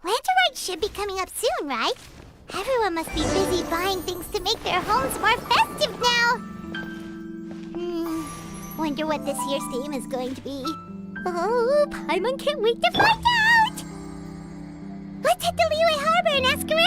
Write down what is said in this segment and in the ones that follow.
Lanterite should be coming up soon, right? Everyone must be busy buying things to make their homes more festive now. Wonder what this year's theme is going to be. Oh, Paimon can't wait to find out! Let's head to Liyue Harbor and ask around!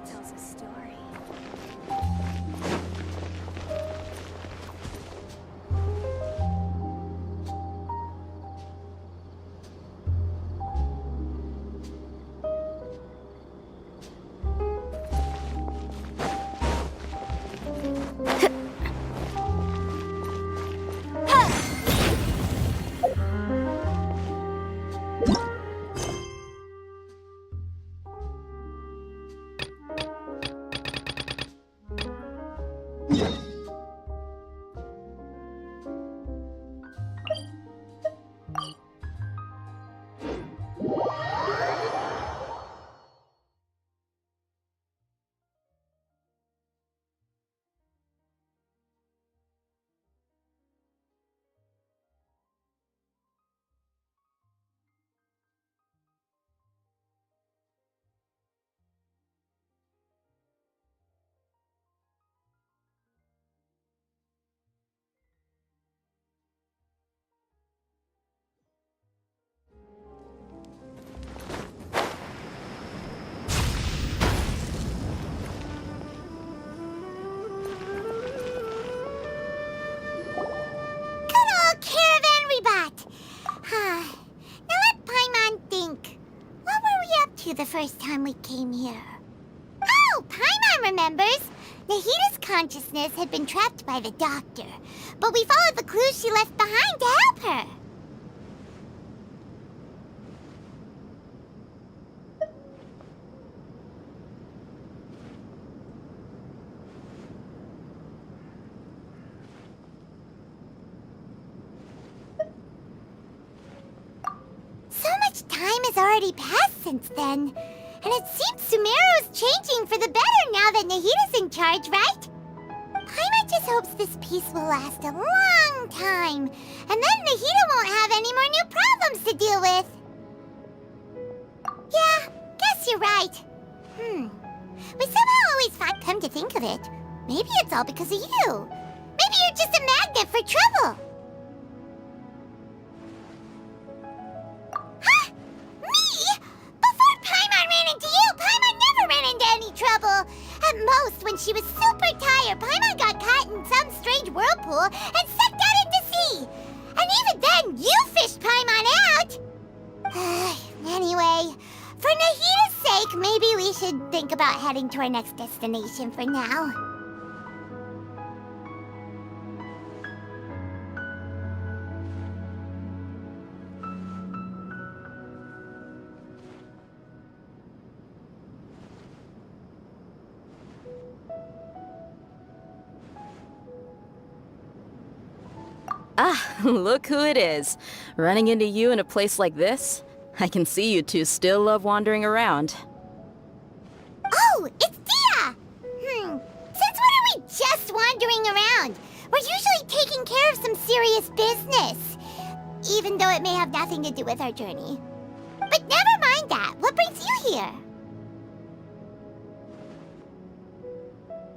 Tells a story. The first time we came here. Oh, Paimon remembers! Nahita's consciousness had been trapped by the doctor, but we followed the clues she left behind to help her. So much time has already passed since then. And it seems Sumeru's changing for the better now that Nahita's in charge, right? Paimon just hopes this peace will last a long time. And then Nahita won't have any more new problems to deal with. Yeah, guess you're right. We somehow always find, come to think of it, maybe it's all because of you. Maybe you're just a magnet for trouble. At most, when she was super tired, Paimon got caught in some strange whirlpool and sucked out into sea. And even then, you fished Paimon out! Anyway, for Nahita's sake, maybe we should think about heading to our next destination for now. Ah, look who it is. Running into you in a place like this? I can see you two still love wandering around. Oh, it's Dia! Since when are we just wandering around? We're usually taking care of some some serious business. Even though it may have nothing to do with our journey. But never mind that. What brings you here?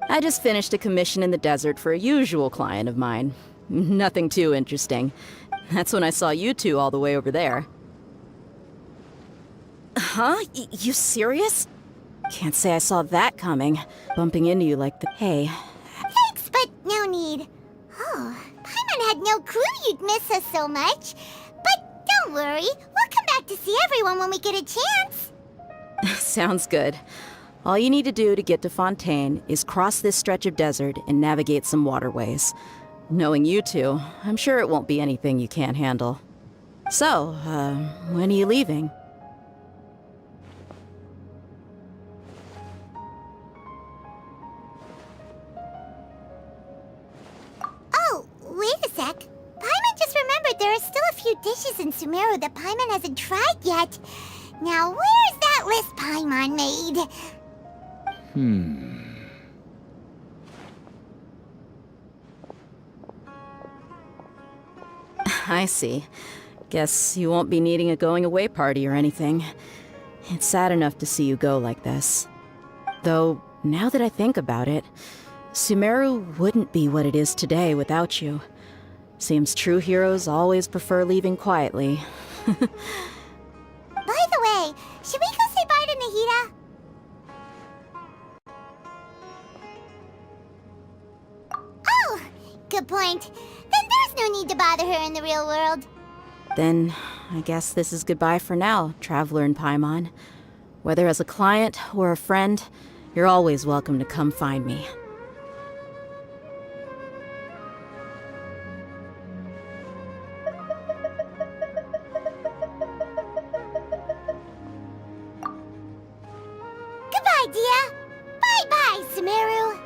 I just finished a commission in the desert for a usual client of mine. Nothing too interesting. That's when I saw you two all the way over there. Huh? You serious? Can't say I saw that coming. Bumping into you like the... Hey. Thanks, but no need. Oh, Paimon had no clue you'd miss us so much. But don't worry, we'll come back to see everyone when we get a chance. Sounds good. All you need to do to get to Fontaine is cross this stretch of desert and navigate some waterways. Knowing you two, I'm sure it won't be anything you can't handle. So, when are you leaving? Oh, wait a sec. Paimon just remembered there are still a few dishes in Sumeru that Paimon hasn't tried yet. Now, where's that list Paimon made? I see. Guess you won't be needing a going-away party or anything. It's sad enough to see you go like this. Though, now that I think about it, Sumeru wouldn't be what it is today without you. Seems true heroes always prefer leaving quietly. By the way, should we go say bye to Nahida? Oh, good point. Then there's no need to bother her in the real world. Then, I guess this is goodbye for now, Traveler in Paimon. Whether as a client or a friend, you're always welcome to come find me. Goodbye, Dia. Bye-bye, Sumeru.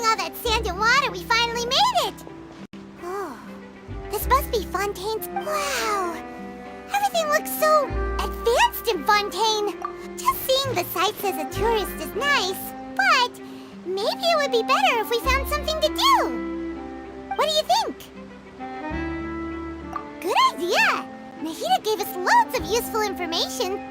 All that sand and water, we finally made it! Oh, this must be Fontaine's... Wow! Everything looks so advanced in Fontaine! Just seeing the sights as a tourist is nice, but maybe it would be better if we found something to do! What do you think? Good idea! Nahida gave us loads of useful information.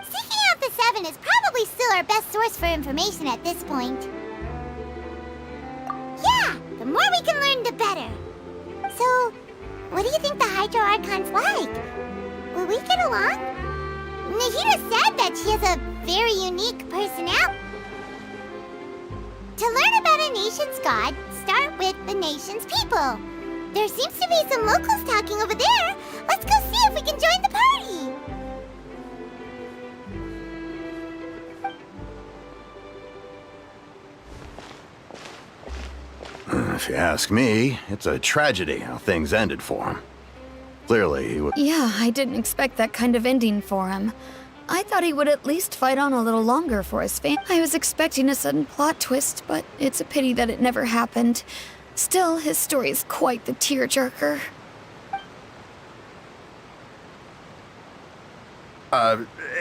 Seeking out the Seven is probably still our best source for information at this point. Yeah, the more we can learn, the better. So, what do you think the Hydro Archon's like? Will we get along? Nahida said that she has a very unique personality. To learn about a nation's gods, start with the nation's people. There seems to be some locals talking over there. Let's go see if we can join the party. If you ask me, it's a tragedy how things ended for him. Clearly, he was... Yeah, I didn't expect that kind of ending for him. I thought he would at least fight on a little longer for his fame. I was expecting a sudden plot twist, but it's a pity that it never happened. Still, his story is quite the tearjerker.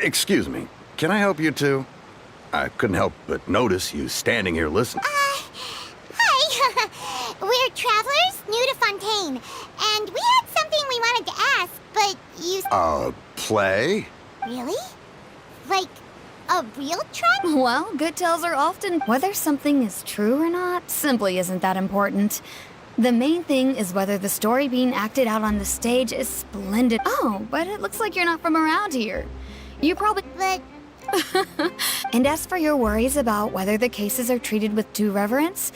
Excuse me. Can I help you two? I couldn't help but notice you standing here listening. Hi. We're travelers new to Fontaine, and we had something we wanted to ask, but you... Play? Really? Like, a real Tron? Well, good tales are often... Whether something is true or not simply isn't that important. The main thing is whether the story being acted out on the stage is splendid. Oh, but it looks like you're not from around here. You probably... But... And as for your worries about whether the cases are treated with due reverence,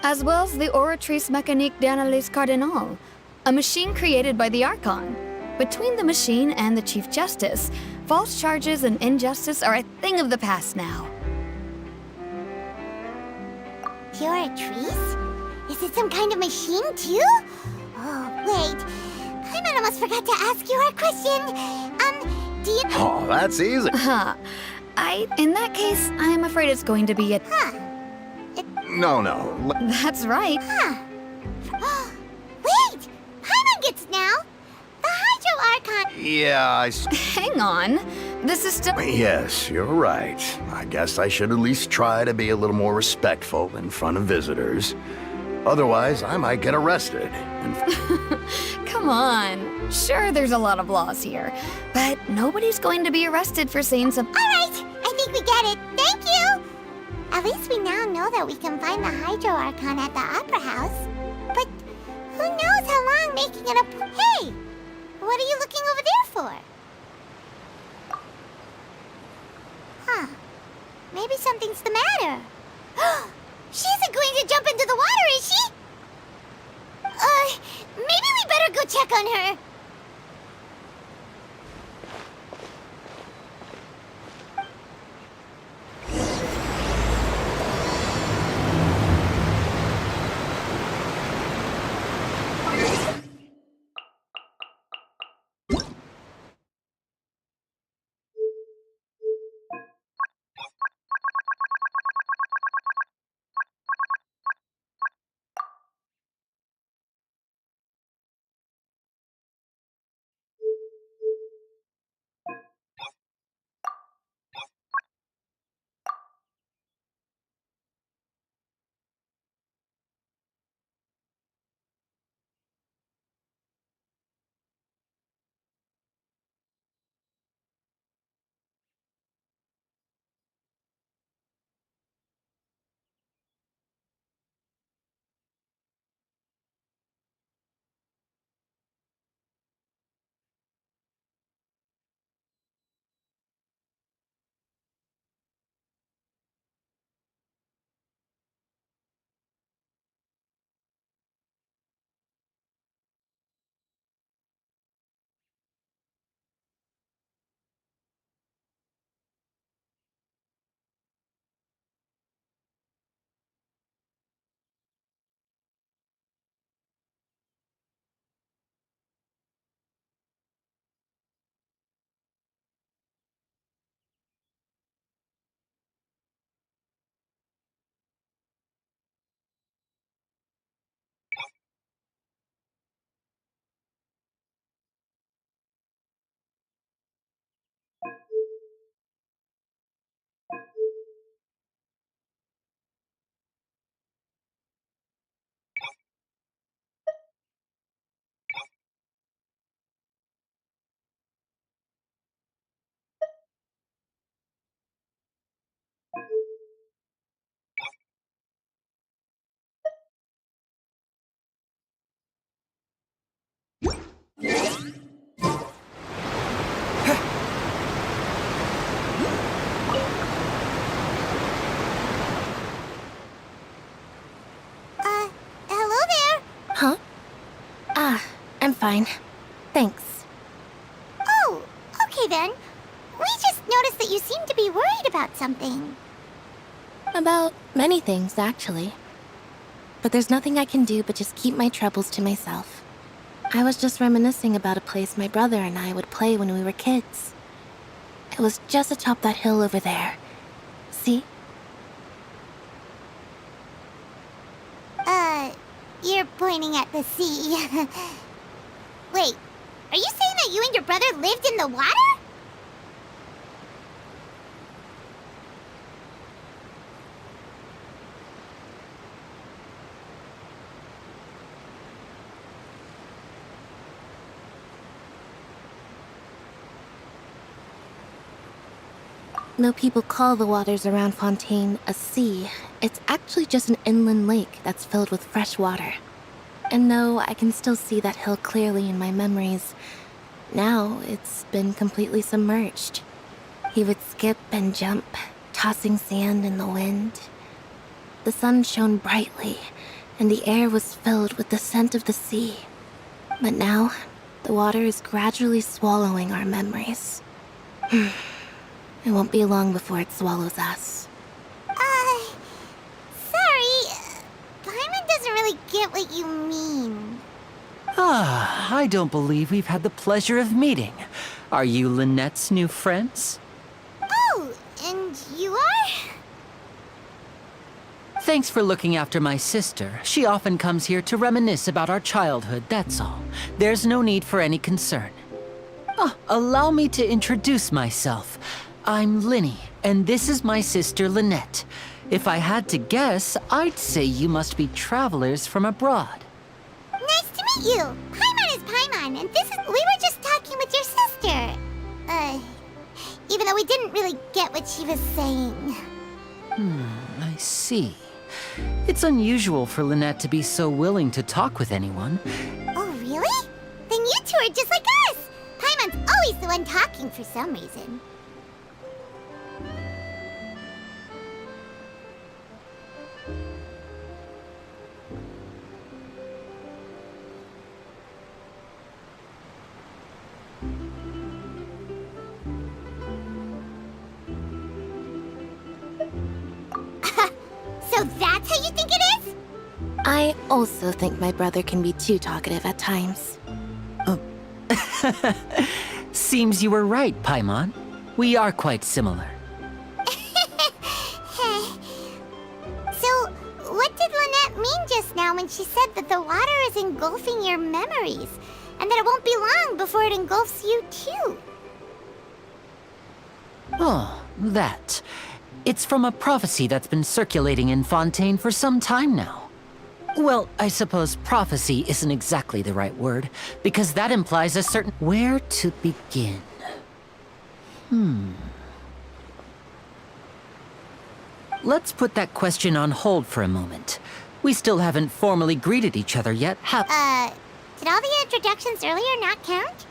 as well as the Oratrice Mécanique d'Analyse Cardinal, a machine created by the Archon. Between the machine and the Chief Justice, false charges and injustice are a thing of the past now. Oratrice? Is it some kind of machine, too? Oh, wait. I almost forgot to ask you our question. Do you... Oh, that's easy. In that case, I'm afraid it's going to be a... No. That's right. Wait! Paimon gets now! The Hydro Archon... Yeah, Hang on. This is still... Yes, you're right. I guess I should at least try to be a little more respectful in front of visitors. Otherwise, I might get arrested. Come on. Sure, there's a lot of laws here, but nobody's going to be arrested for saying something. All right! I think we get it. Thank you! At least we now know that we can find the Hydro Archon at the Opera House. But who knows how long making it a... Hey! What are you looking over there for? Huh. Maybe something's the matter. She isn't going to jump into the water, is she? Maybe we better go check on her. I'm fine. Thanks. Oh, okay then. We just noticed that you seem to be worried about something. About many things, actually. But there's nothing I can do but just keep my troubles to myself. I was just reminiscing about a place my brother and I would play when we were kids. It was just atop that hill over there. See? You're pointing at the sea. Wait, are you saying that you and your brother lived in the water? Though people call the waters around Fontaine a sea, it's actually just an inland lake that's filled with fresh water. And though I can still see that hill clearly in my memories, now it's been completely submerged. He would skip and jump, tossing sand in the wind. The sun shone brightly, and the air was filled with the scent of the sea. But now, the water is gradually swallowing our memories. It won't be long before it swallows us. Sorry. Paimon doesn't really get what you mean. Ah, I don't believe we've had the pleasure of meeting. Are you Lynette's new friends? Oh, and you are? Thanks for looking after my sister. She often comes here to reminisce about our childhood, that's all. There's no need for any concern. Allow me to introduce myself. I'm Linny, and this is my sister Lynette. If I had to guess, I'd say you must be travelers from abroad. Nice to meet you. Paimon is Paimon, and we were just talking with your sister. Even though we didn't really get what she was saying. I see. It's unusual for Lynette to be so willing to talk with anyone. Oh, really? Then you two are just like us. Paimon's always the one talking for some reason. So that's how you think it is? I also think my brother can be too talkative at times. Seems you were right, Paimon. We are quite similar. So, what did Lynette mean just now when she said that the water is engulfing your memories, and that it won't be long before it engulfs you too? Oh, that. It's from a prophecy that's been circulating in Fontaine for some time now. Well, I suppose prophecy isn't exactly the right word, because that implies a certain... Where to begin? Let's put that question on hold for a moment. We still haven't formally greeted each other yet, have... Did all the introductions earlier not count?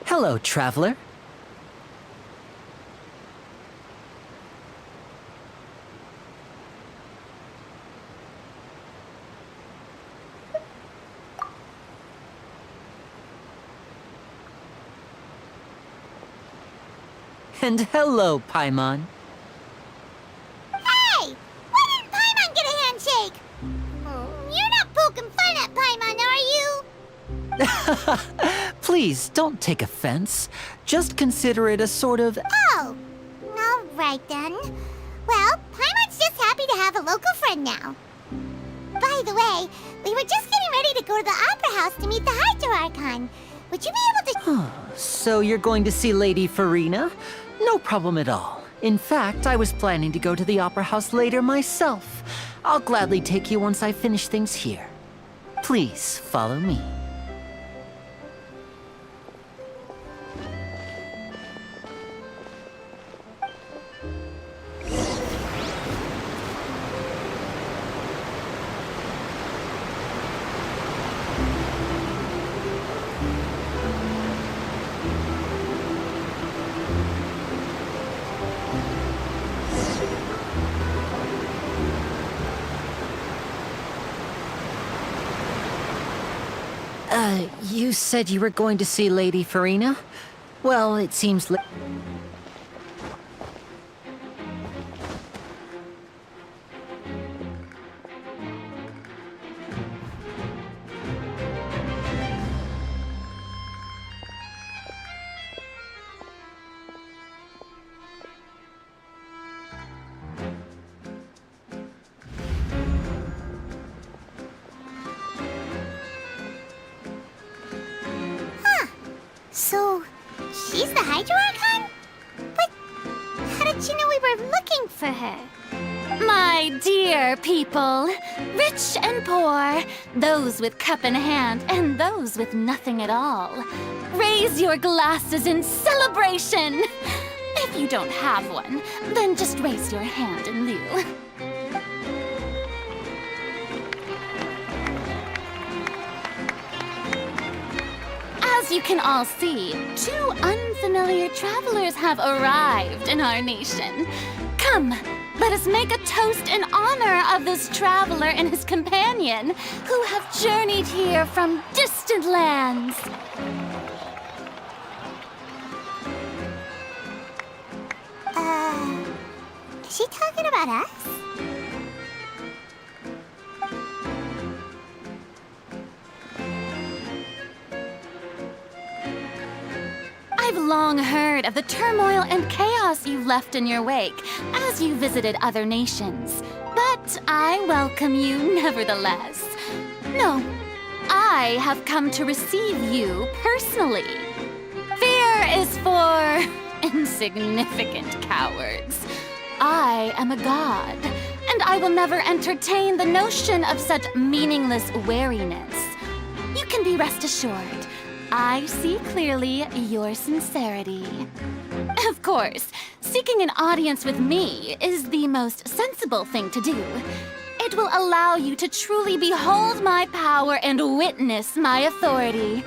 Hello, traveler. And hello, Paimon. Hey! Why didn't Paimon get a handshake? You're not poking fun at Paimon, are you? Please, don't take offense. Just consider it a sort of... Oh, all right then. Well, Paimon's just happy to have a local friend now. By the way, we were just getting ready to go to the Opera House to meet the Hydro Archon. Would you be able to... So you're going to see Lady Farina? No problem at all. In fact, I was planning to go to the Opera House later myself. I'll gladly take you once I finish things here. Please, follow me. You said you were going to see Lady Farina? Well, it seems So, she's the Hydro Archon? But how did she know we were looking for her? My dear people, rich and poor, those with cup in hand and those with nothing at all, raise your glasses in celebration! If you don't have one, then just raise your hand in lieu. As you can all see, two unfamiliar travelers have arrived in our nation. Come, let us make a toast in honor of this traveler and his companion who have journeyed here from distant lands. Is she talking about us? I've long heard of the turmoil and chaos you left in your wake as you visited other nations. But I welcome you nevertheless. No, I have come to receive you personally. Fear is for insignificant cowards. I am a god, and I will never entertain the notion of such meaningless wariness. You can be rest assured, I see clearly your sincerity. Of course, seeking an audience with me is the most sensible thing to do. It will allow you to truly behold my power and witness my authority.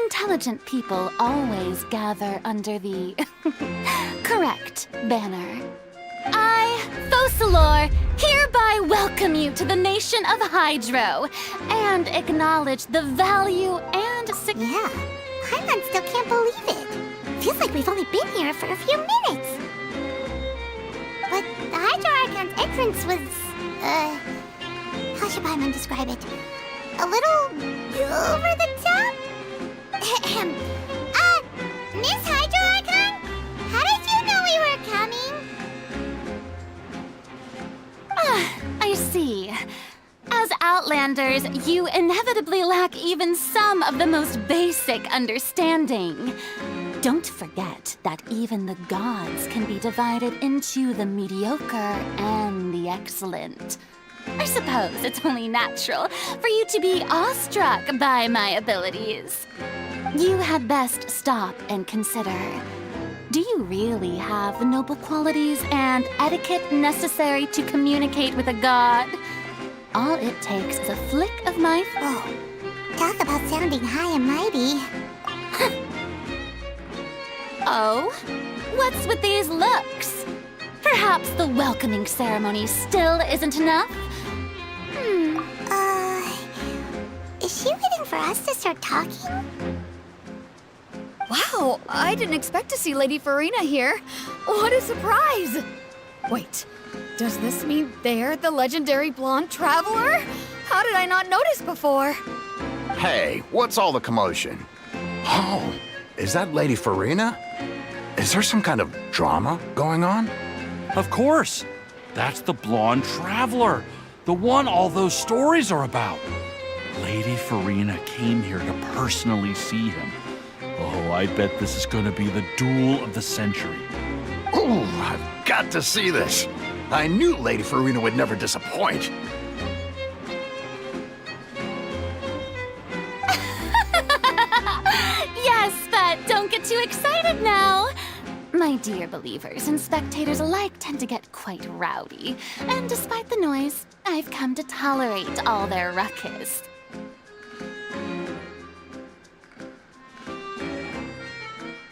Intelligent people always gather under the correct banner. I, Focalor, hereby welcome you to the nation of Hydro and acknowledge the value and Yeah, Paimon still can't believe it. Feels like we've only been here for a few minutes. But the Hydro Archon's entrance was, how should Paimon describe it? A little over the top? Miss Hydro Archon? How did you know we were coming? I see. As Outlanders, you inevitably lack even some of the most basic understanding. Don't forget that even the gods can be divided into the mediocre and the excellent. I suppose it's only natural for you to be awestruck by my abilities. You had best stop and consider. Do you really have the noble qualities and etiquette necessary to communicate with a god? All it takes is a flick of my... Whoa, talk about sounding high and mighty. Oh? What's with these looks? Perhaps the welcoming ceremony still isn't enough? Is she waiting for us to start talking? Wow, I didn't expect to see Lady Farina here. What a surprise! Wait, does this mean they're the legendary blonde traveler? How did I not notice before? Hey, what's all the commotion? Oh, is that Lady Farina? Is there some kind of drama going on? Of course. That's the blonde traveler. The one all those stories are about. Lady Farina came here to personally see him. Oh, I bet this is going to be the duel of the century. Ooh, I've got to see this. I knew Lady Farina would never disappoint. Yes, but don't get too excited now. My dear believers and spectators alike tend to get quite rowdy, and despite the noise, I've come to tolerate all their ruckus.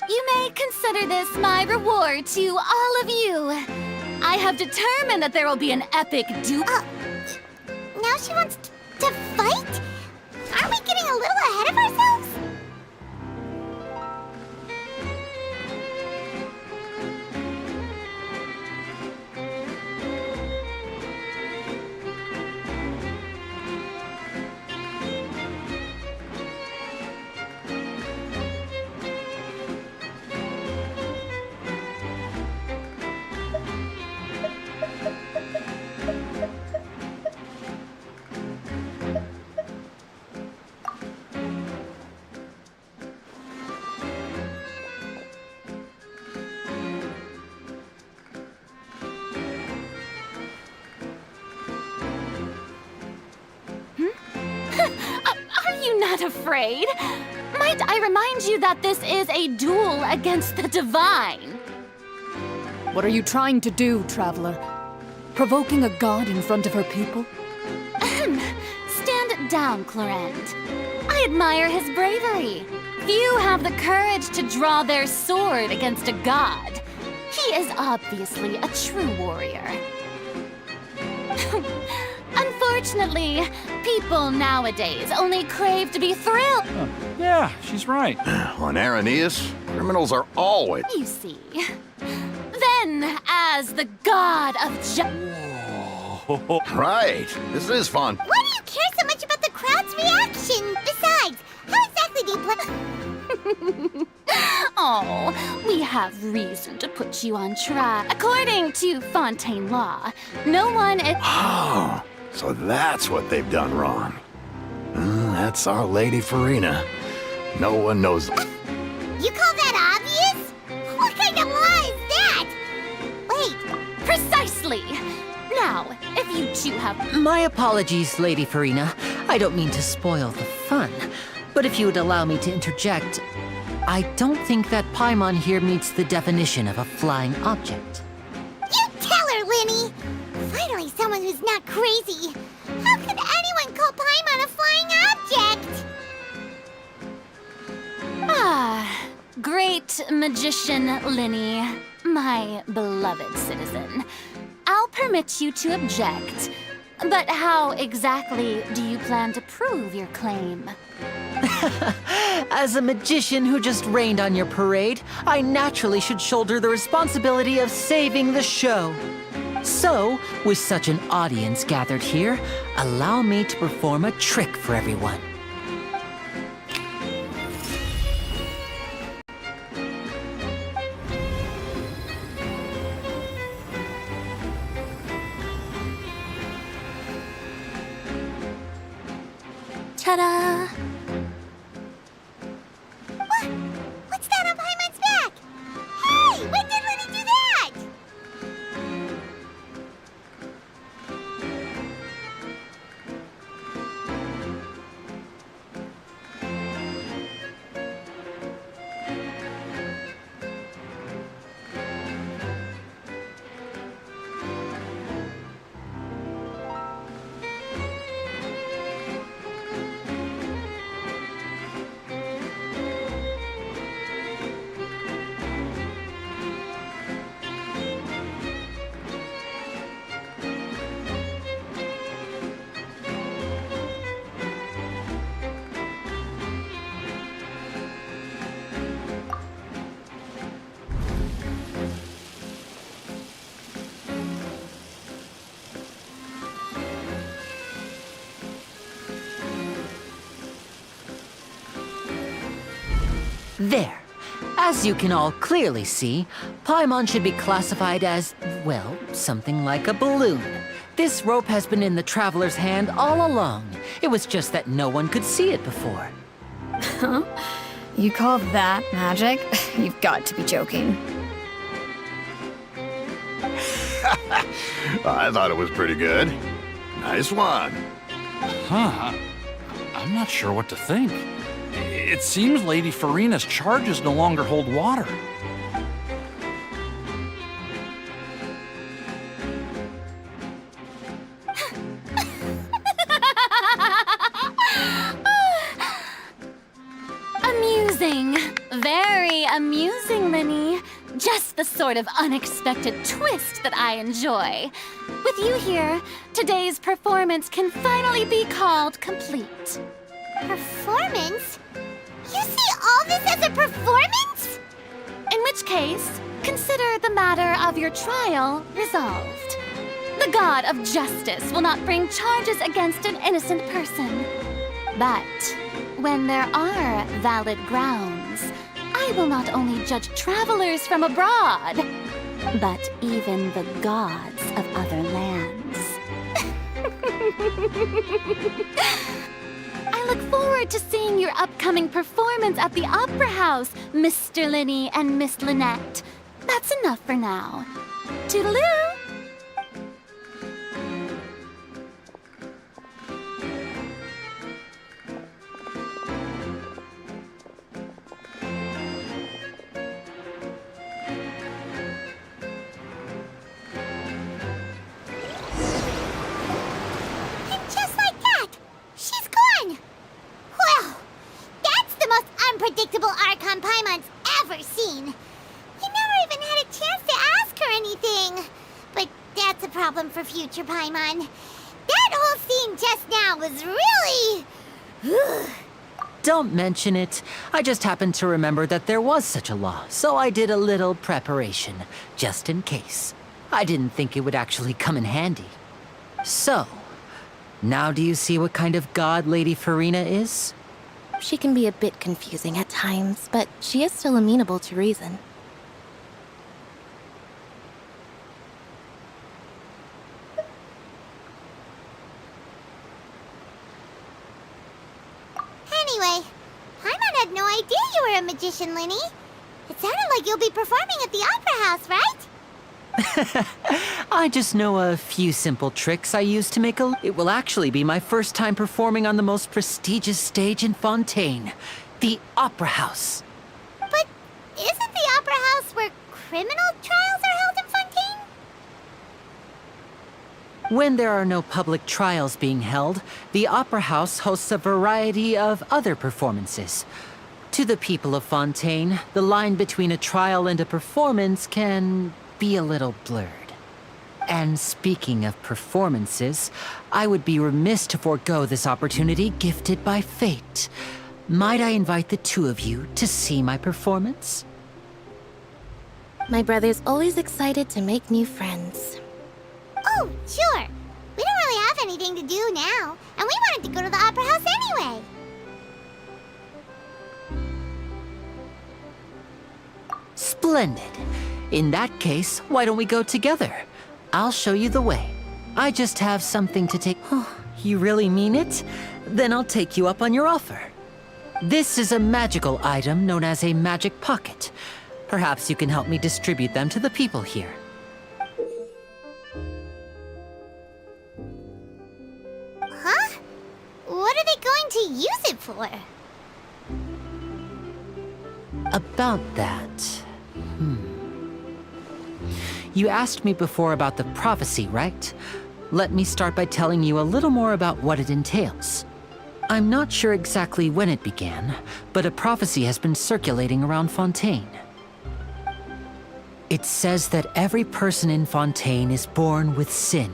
You may consider this my reward to all of you. I have determined that there will be an epic duel. Now she wants to fight? Aren't we getting a a little ahead of ourselves? Are you not afraid? Might I remind you that this is a duel against the divine? What are you trying to do, traveler? Provoking a god in front of her people? Stand down, Clorend. I admire his bravery. Few have the courage to draw their sword against a god. He is obviously a true warrior. Unfortunately, people nowadays only crave to be thrilled. Yeah, she's right. On Araneus, criminals are always... You see. Then, as the god of Right. This is fun. Why do you care so much about the crowd's reaction? Besides, how exactly do you plan... Oh, we have reason to put you on trial. According to Fontaine law, no one is... Oh, so that's what they've done wrong. That's our Lady Farina. No one knows... You call that obvious? What kind of law is that? Wait, Precisely! Now, if you two have... My apologies, Lady Farina. I don't mean to spoil the fun. But if you would allow me to interject, I don't think that Paimon here meets the definition of a flying object. you tell her, Linny! Finally someone who's not crazy. How could anyone call Paimon a flying object? Ah, great magician Linny, my beloved citizen. I'll permit you to object, but how exactly do you plan to prove your claim? As a magician who just rained on your parade, I naturally should shoulder the responsibility of saving the show. So, with such an audience gathered here, allow me to perform a trick for everyone. Ta-da! What's that on Paimon's back? Hey, when did Linny do that? There. As you can all clearly see, Paimon should be classified as, well, something like a balloon. This rope has been in the traveler's hand all along. It was just that no one could see it before. Huh? You call that magic? You've got to be joking. I thought it was pretty good. Nice one. Huh. I'm not sure what to think. It seems Lady Farina's charges no longer hold water. Amusing. Very amusing, Linny. Just the sort of unexpected twist that I enjoy. With you here, today's performance can finally be called complete. Performance? You see all this as a performance? In which case, consider the matter of your trial resolved. The god of justice will not bring charges against an innocent person. But when there are valid grounds, I will not only judge travelers from abroad, but even the gods of other lands. I look forward to seeing your upcoming performance at the Opera House, Mr. Linny and Miss Lynette. That's enough for now. Toodaloo! Unpredictable Archon Paimon's ever seen. You never even had a chance to ask her anything. But that's a problem for future Paimon. That whole scene just now was really... Don't mention it. I just happened to remember that there was such a law, so I did a little preparation, just in case. I didn't think it would actually come in handy. So, now do you see what kind of god Lady Farina is? She can be a bit confusing at times, but she is still amenable to reason. Anyway, Paimon had no idea you were a magician, Linny. It sounded like you'll be performing at the Opera House, right? I just know a few simple tricks I use to make a... It will actually be my first time performing on the most prestigious stage in Fontaine, the Opera House. But isn't the Opera House where criminal trials are held in Fontaine? When there are no public trials being held, the Opera House hosts a variety of other performances. To the people of Fontaine, the line between a trial and a performance can be a little blurred. And speaking of performances, I would be remiss to forego this opportunity gifted by fate. Might I invite the two of you to see my performance? My brother's always excited to make new friends. Oh, sure. We don't really have anything to do now, and we wanted to go to the Opera House anyway. Splendid. In that case, why don't we go together? I'll show you the way. I just have something to take... Oh, you really mean it? Then I'll take you up on your offer. This is a magical item known as a magic pocket. Perhaps you can help me distribute them to the people here. Huh? What are they going to use it for? About that... You asked me before about the prophecy, right? Let me start by telling you a little more about what it entails. I'm not sure exactly when it began, but a prophecy has been circulating around Fontaine. It says that every person in Fontaine is born with sin.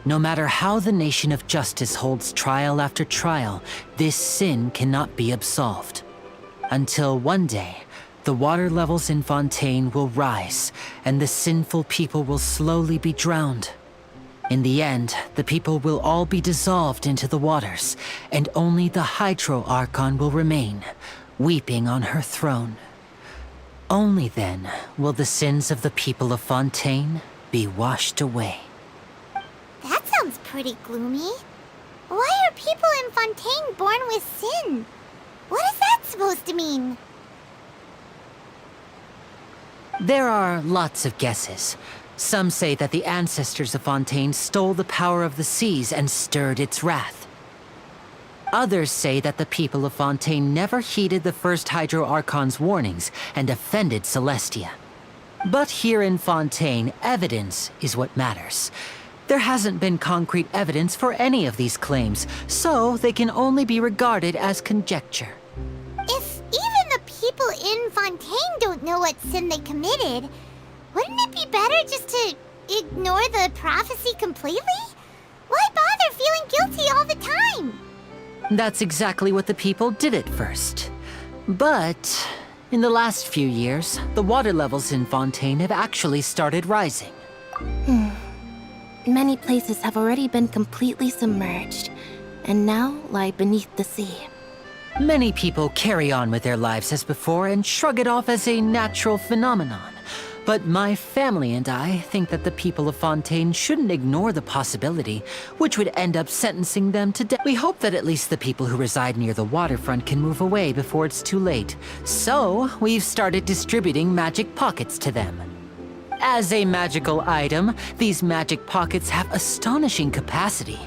No matter how the nation of justice holds trial after trial, this sin cannot be absolved. Until one day, the water levels in Fontaine will rise, and the sinful people will slowly be drowned. In the end, the people will all be dissolved into the waters, and only the Hydro Archon will remain, weeping on her throne. Only then will the sins of the people of Fontaine be washed away. That sounds pretty gloomy. Why are people in Fontaine born with sin? What is that supposed to mean? There are lots of guesses. Some say that the ancestors of Fontaine stole the power of the seas and stirred its wrath. Others say that the people of Fontaine never heeded the first Hydro Archon's warnings and offended Celestia. But here in Fontaine, evidence is what matters. There hasn't been concrete evidence for any of these claims, so they can only be regarded as conjecture. If even the people in Fontaine don't know what sin they committed, wouldn't it be better just to ignore the prophecy completely? Why bother feeling guilty all the time? That's exactly what the people did at first. But in the last few years, the water levels in Fontaine have actually started rising. Many places have already been completely submerged, and now lie beneath the sea. Many people carry on with their lives as before and shrug it off as a natural phenomenon. But my family and I think that the people of Fontaine shouldn't ignore the possibility, which would end up sentencing them to death. We hope that at least the people who reside near the waterfront can move away before it's too late. So, we've started distributing magic pockets to them. As a magical item, these magic pockets have astonishing capacity.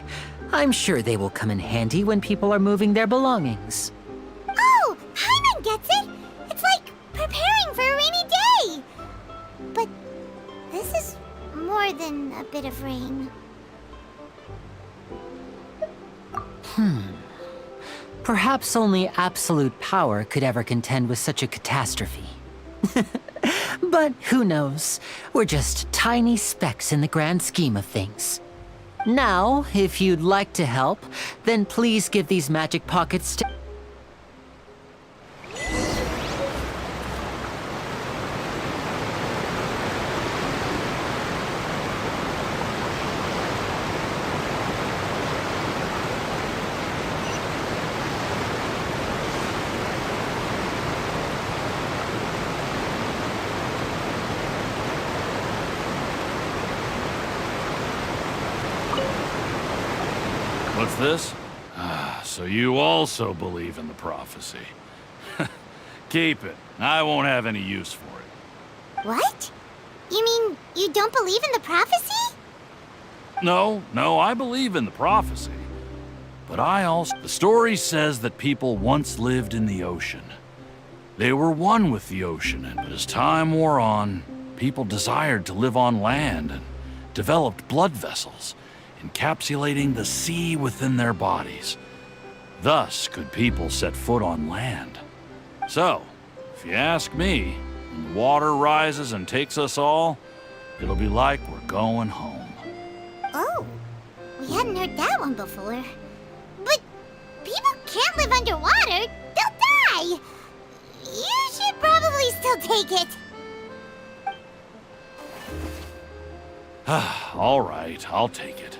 I'm sure they will come in handy when people are moving their belongings. Oh, Paimon gets it! It's like preparing for a rainy day! But this is more than a bit of rain. Perhaps only absolute power could ever contend with such a catastrophe. But who knows? We're just tiny specks in the grand scheme of things. Now, if you'd like to help, then please give these magic pockets to... What's this? So you also believe in the prophecy. Keep it. I won't have any use for it. What? You mean you don't believe in the prophecy? No, I believe in the prophecy. But the story says that people once lived in the ocean. They were one with the ocean, but as time wore on, people desired to live on land and developed blood vessels, encapsulating the sea within their bodies. Thus could people set foot on land. So, if you ask me, when the water rises and takes us all, it'll be like we're going home. Oh, we hadn't heard that one before. But people can't live underwater. They'll die. You should probably still take it. All right, I'll take it.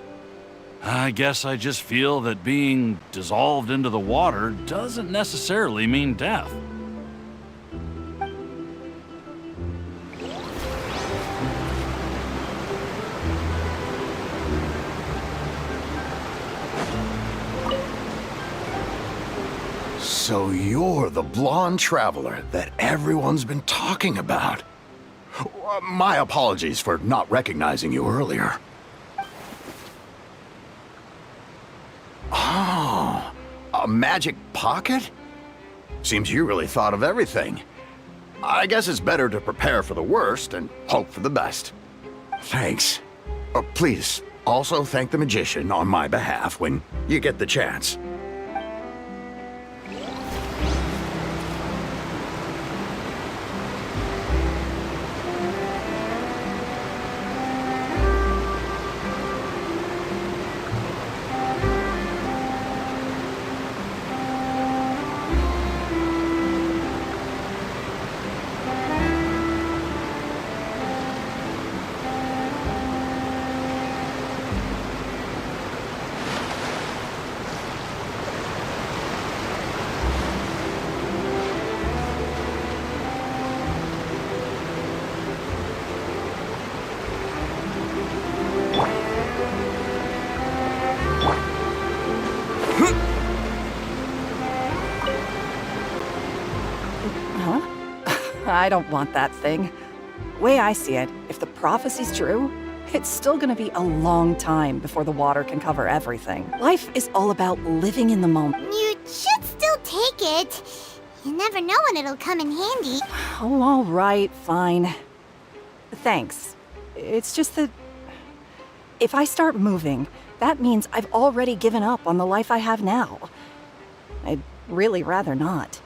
I guess I just feel that being dissolved into the water doesn't necessarily mean death. So you're the blonde traveler that everyone's been talking about. My apologies for not recognizing you earlier. Oh, a magic pocket? Seems you really thought of everything. I guess it's better to prepare for the worst and hope for the best. Thanks. Please, also thank the magician on my behalf when you get the chance. I don't want that thing. Way I see it, if the prophecy's true, it's still gonna be a long time before the water can cover everything. Life is all about living in the moment. You should still take it. You never know when it'll come in handy. Oh, all right, fine. Thanks. It's just that if I start moving, that means I've already given up on the life I have now. I'd really rather not.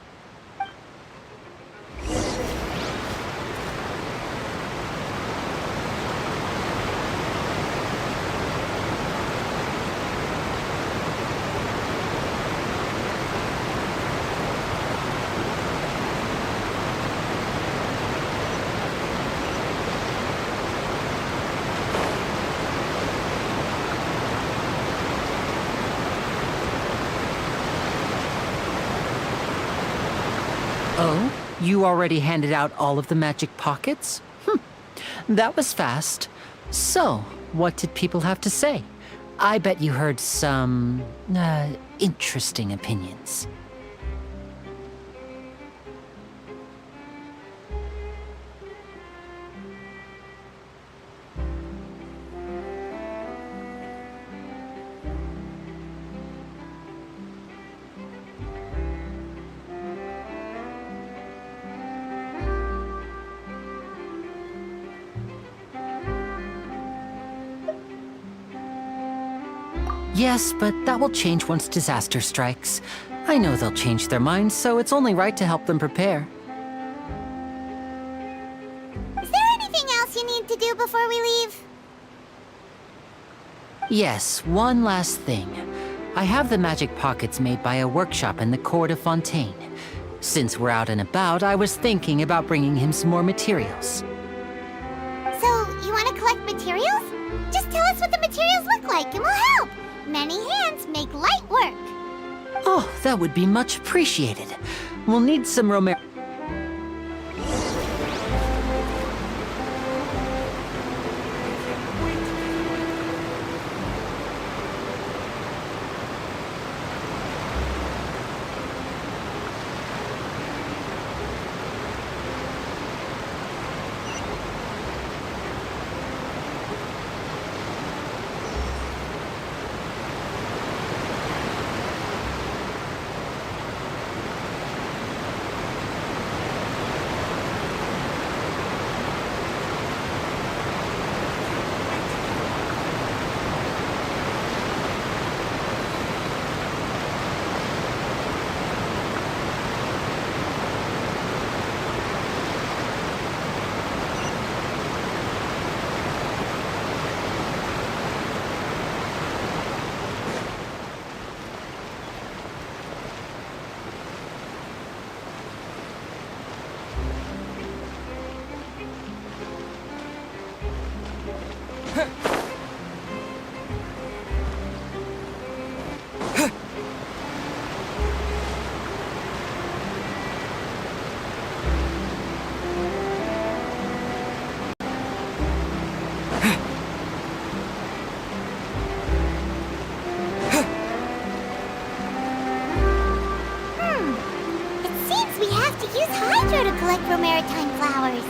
Oh? You already handed out all of the magic pockets? That was fast. So, what did people have to say? I bet you heard some, interesting opinions. Yes, but that will change once disaster strikes. I know they'll change their minds, so it's only right to help them prepare. Is there anything else you need to do before we leave? Yes, one last thing. I have the magic pockets made by a workshop in the court of Fontaine. Since we're out and about, I was thinking about bringing him some more materials. So, you want to collect materials? Just tell us what the materials look like and we'll help! Many hands make light work. Oh, that would be much appreciated. We'll need some Romero. To collect Romaritime flowers.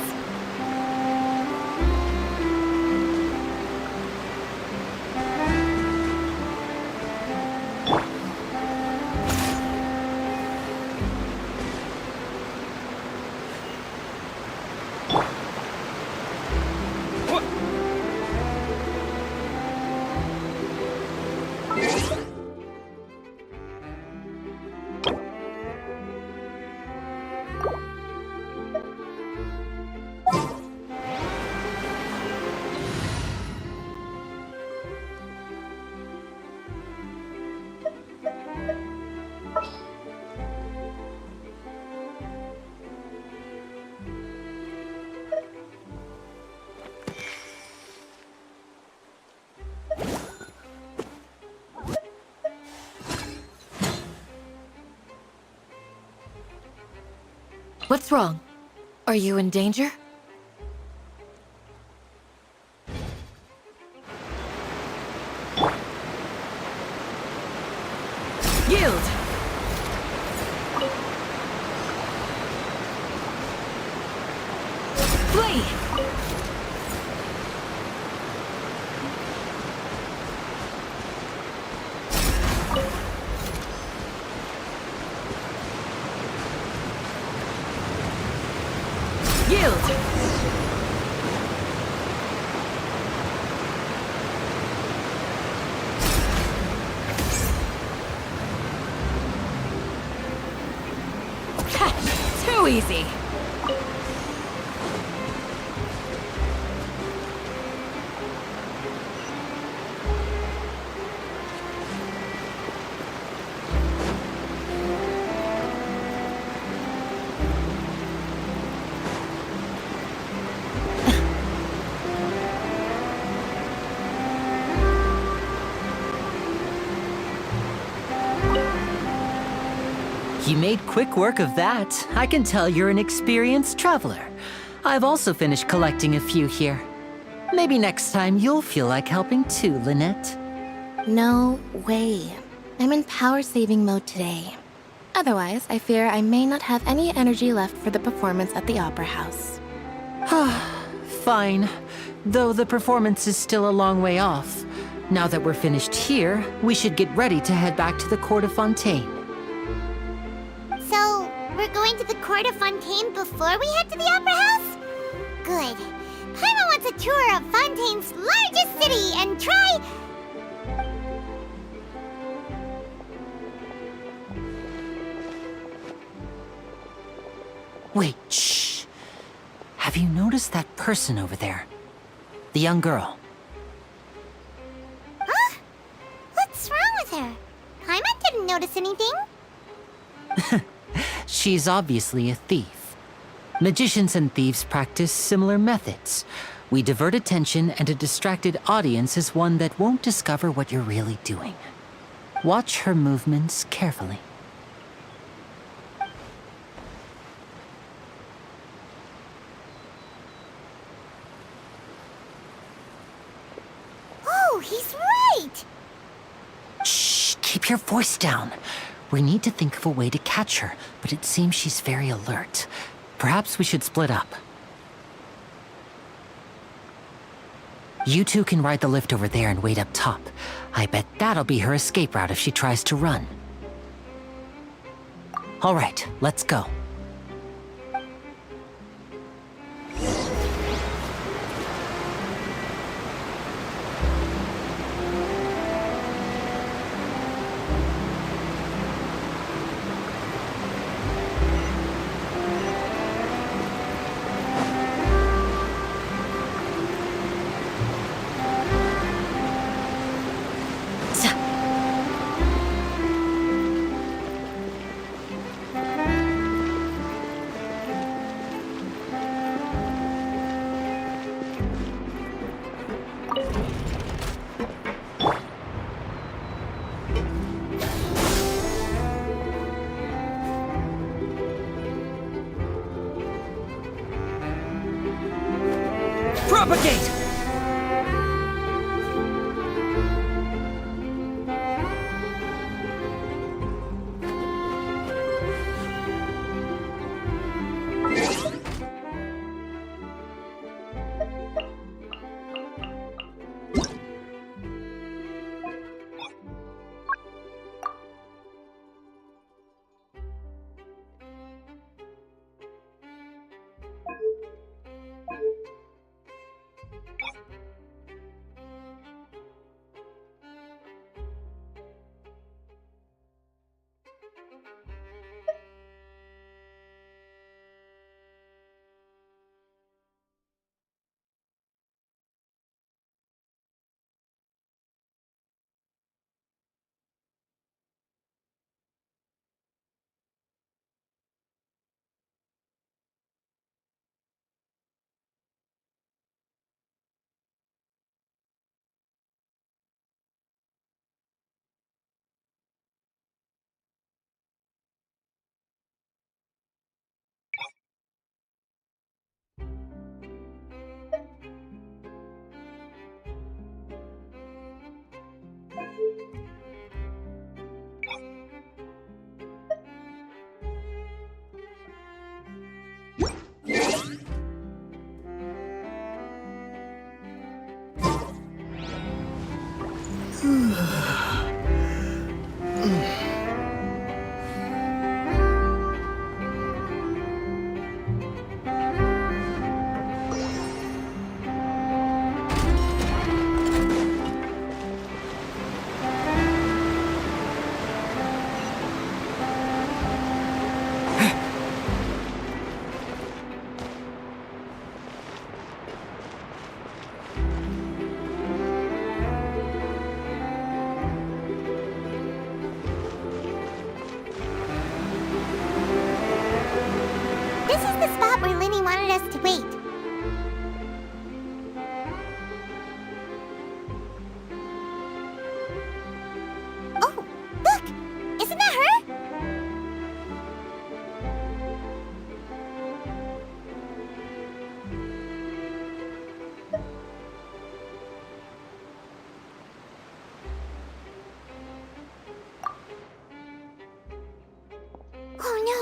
What's wrong? Are you in danger? Yield! Flee! Yield! Ha! Too easy! You made quick work of that. I can tell you're an experienced traveler. I've also finished collecting a few here. Maybe next time you'll feel like helping too, Lynette. No way. I'm in power-saving mode today. Otherwise, I fear I may not have any energy left for the performance at the Opera House. Fine. Though the performance is still a long way off. Now that we're finished here, we should get ready to head back to the Court of Fontaine. So, we're going to the Court of Fontaine before we head to the Opera House? Good. Paimon wants a tour of Fontaine's largest city and try... Wait, shh. Have you noticed that person over there? The young girl. Huh? What's wrong with her? Paimon didn't notice anything. She's obviously a thief. Magicians and thieves practice similar methods. We divert attention, and a distracted audience is one that won't discover what you're really doing. Watch her movements carefully. Oh, he's right! Shh, keep your voice down. We need to think of a way to catch her, but it seems she's very alert. Perhaps we should split up. You two can ride the lift over there and wait up top. I bet that'll be her escape route if she tries to run. All right, let's go. Propagate!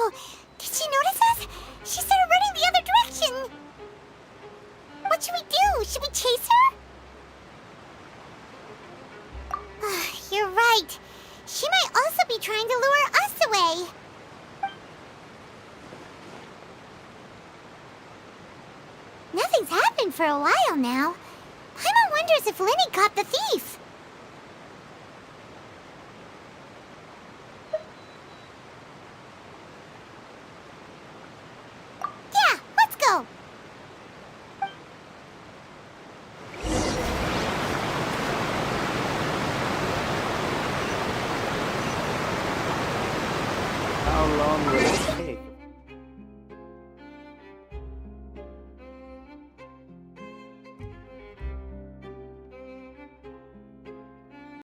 no! Did she notice us? She started running the other direction! What should we do? Should we chase her? You're right. She might also be trying to lure us away. Nothing's happened for a while now. Paimon wonders if Lenny caught the thief. Yeah, let's go. How long will it take?